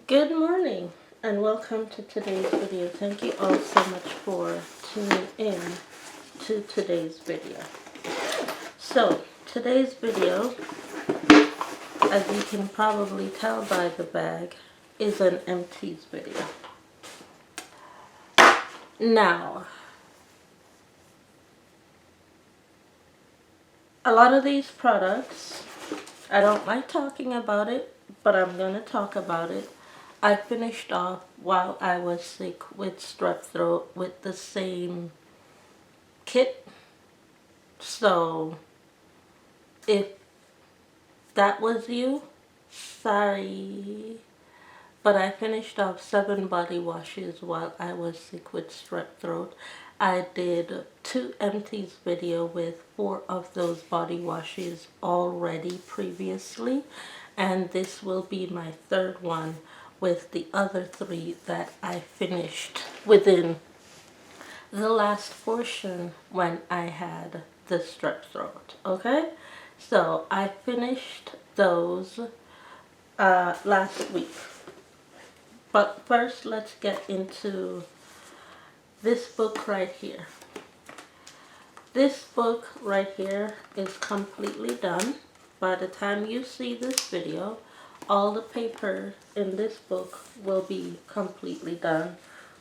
Good morning and welcome to today's video. Thank you all so much for tuning in to today's video. So, today's video, as you can probably tell by the bag, is an empties video. Now, a lot of these products, I don't like talking about it, but I'm going to talk about it. I finished off while I was sick with strep throat with the same kit. So, if that was you, sorry. But I finished off 7 body washes while I was sick with strep throat. I did 2 empties video with 4 of those body washes already previously. And this will be my 3rd one with the other 3 that I finished within the last portion when I had the strep throat. Okay? So I finished those last week. But first, let's get into this book right here. This book right here is completely done. By the time you see this video, all the paper in this book will be completely done.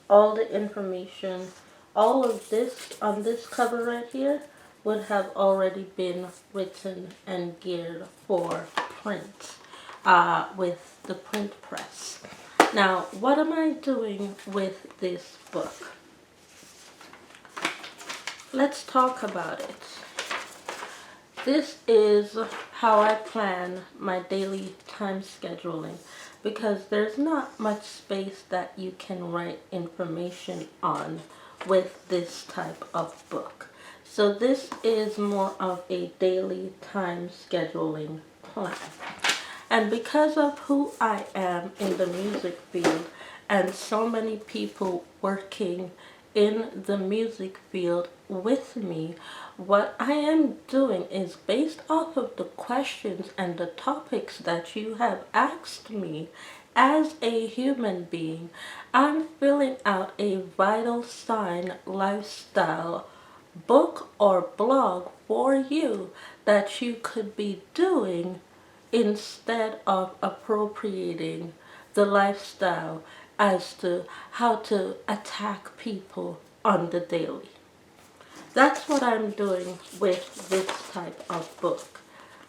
All the information, all of this on this cover right here would have already been written and geared for print with the print press. Now, what am I doing with this book? Let's talk about it. This is how I plan my daily time scheduling because there's not much space that you can write information on with this type of book. So this is more of a daily time scheduling plan. And because of who I am in the music field and so many people working in the music field with me, what I am doing is based off of the questions and the topics that you have asked me as a human being. I'm filling out a vital sign lifestyle book or blog for you that you could be doing instead of appropriating the lifestyle as to how to attack people on the daily. That's what I'm doing with this type of book.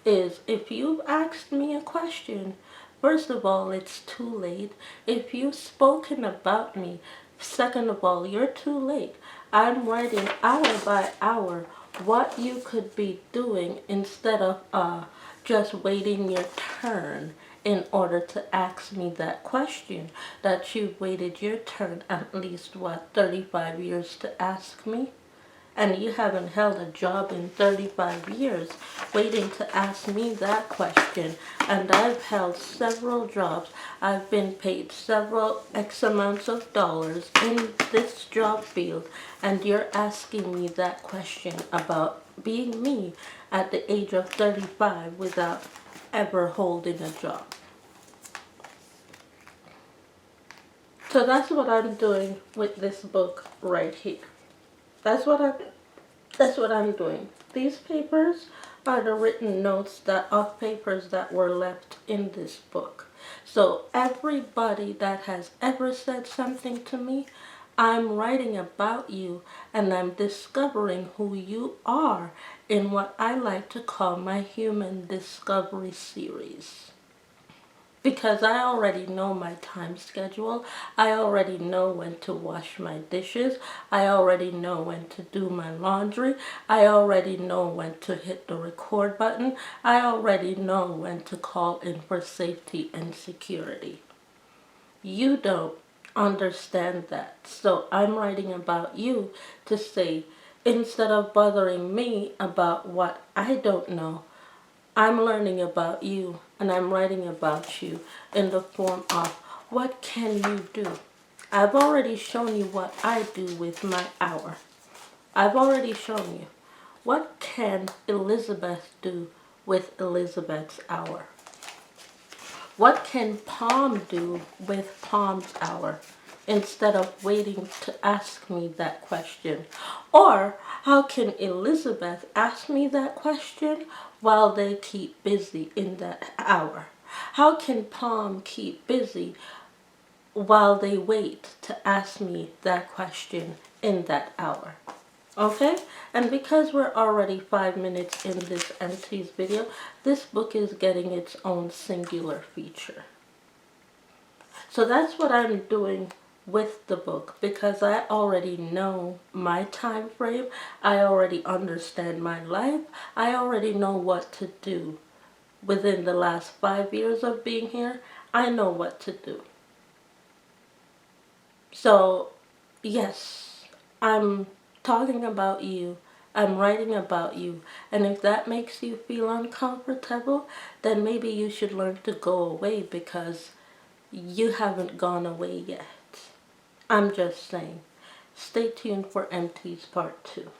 Is if you've asked me a question, first of all, it's too late. If you've spoken about me, second of all, you're too late. I'm writing hour by hour what you could be doing instead of just waiting your turn in order to ask me that question that you waited your turn at least, 35 years to ask me? And you haven't held a job in 35 years waiting to ask me that question. And I've held several jobs. I've been paid several X amounts of dollars in this job field. And you're asking me that question about being me at the age of 35 without ever holding a job. So that's what I'm doing with this book right here. That's what I'm doing. These papers are the written notes of papers that were left in this book. So everybody that has ever said something to me, I'm writing about you and I'm discovering who you are in what I like to call my human discovery series. Because I already know my time schedule. I already know when to wash my dishes. I already know when to do my laundry. I already know when to hit the record button. I already know when to call in for safety and security. You don't understand that. So I'm writing about you to say, instead of bothering me about what I don't know, I'm learning about you and I'm writing about you in the form of what can you do? I've already shown you what I do with my hour. I've already shown you. What can Elizabeth do with Elizabeth's hour? What can Palm do with Palm's hour instead of waiting to ask me that question? Or how can Elizabeth ask me that question while they keep busy in that hour? How can Palm keep busy while they wait to ask me that question in that hour? Okay, and because we're already 5 minutes in this MT's video, this book is getting its own singular feature. So that's what I'm doing with the book, because I already know my time frame, I already understand my life, I already know what to do. Within the last 5 years of being here, I know what to do. So, yes, I'm talking about you. I'm writing about you. And if that makes you feel uncomfortable, then maybe you should learn to go away, because you haven't gone away yet. I'm just saying. Stay tuned for MT's part 2.